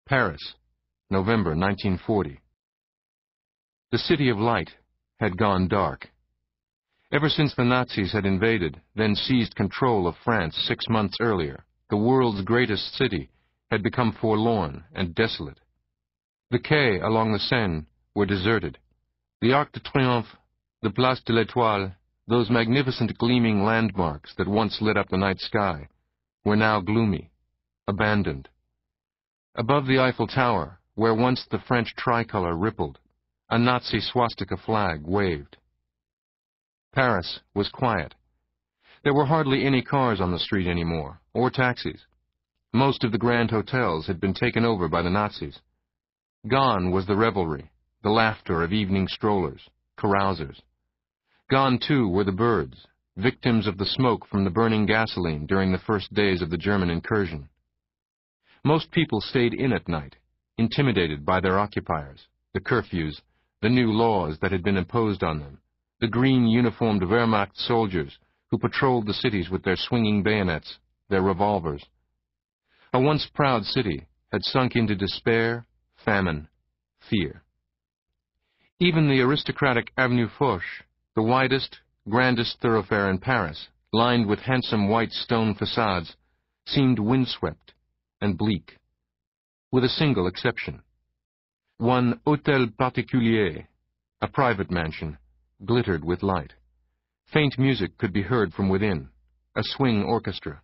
Paris, November 1940. The City of Light had gone dark. Ever since the Nazis had invaded, then seized control of France 6 months earlier, the world's greatest city had become forlorn and desolate. The quais along the Seine were deserted. The Arc de Triomphe, the Place de l'Étoile, those magnificent gleaming landmarks that once lit up the night sky, were now gloomy, abandoned. Above the Eiffel Tower, where once the French tricolor rippled, a Nazi swastika flag waved. Paris was quiet. There were hardly any cars on the street anymore, or taxis. Most of the grand hotels had been taken over by the Nazis. Gone was the revelry, the laughter of evening strollers, carousers. Gone, too, were the birds, victims of the smoke from the burning gasoline during the first days of the German incursion. Most people stayed in at night, intimidated by their occupiers, the curfews, the new laws that had been imposed on them, the green-uniformed Wehrmacht soldiers who patrolled the cities with their swinging bayonets, their revolvers. A once proud city had sunk into despair, famine, fear. Even the aristocratic Avenue Foch, the widest, grandest thoroughfare in Paris, lined with handsome white stone facades, seemed windswept and bleak, with a single exception. One hôtel particulier, a private mansion, glittered with light. Faint music could be heard from within, a swing orchestra,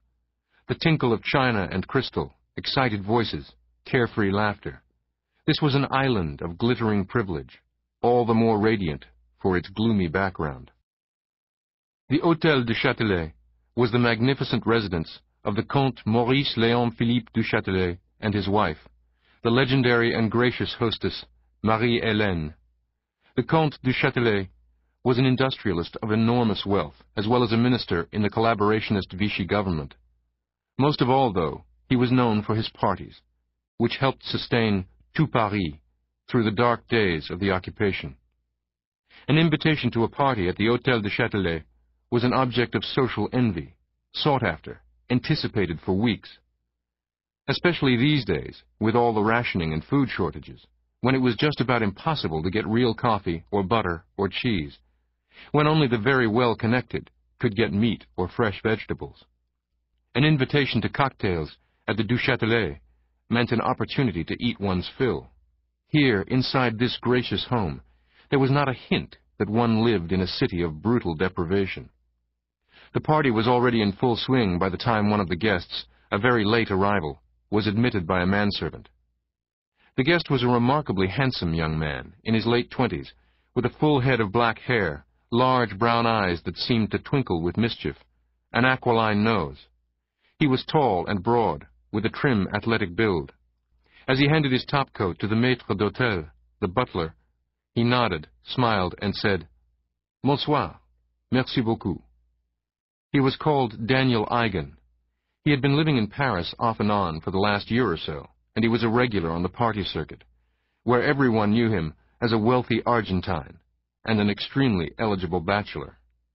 the tinkle of china and crystal, excited voices, carefree laughter. This was an island of glittering privilege, all the more radiant for its gloomy background. The Hôtel du Châtelet was the magnificent residence of the Comte Maurice Léon Philippe du Châtelet and his wife, the legendary and gracious hostess, Marie-Hélène. The Comte du Châtelet was an industrialist of enormous wealth, as well as a minister in the collaborationist Vichy government. Most of all, though, he was known for his parties, which helped sustain tout Paris through the dark days of the occupation. An invitation to a party at the Hôtel du Châtelet was an object of social envy, sought after, anticipated for weeks. Especially these days, with all the rationing and food shortages, when it was just about impossible to get real coffee or butter or cheese, when only the very well-connected could get meat or fresh vegetables. An invitation to cocktails at the Du Châtelet meant an opportunity to eat one's fill. Here, inside this gracious home, there was not a hint that one lived in a city of brutal deprivation. The party was already in full swing by the time one of the guests, a very late arrival, was admitted by a manservant. The guest was a remarkably handsome young man, in his late 20s, with a full head of black hair, large brown eyes that seemed to twinkle with mischief, an aquiline nose. He was tall and broad, with a trim, athletic build. As he handed his topcoat to the maître d'hôtel, the butler, he nodded, smiled, and said, "Bonsoir, merci beaucoup." He was called Daniel Eigen. He had been living in Paris off and on for the last year or so, and he was a regular on the party circuit, where everyone knew him as a wealthy Argentine and an extremely eligible bachelor.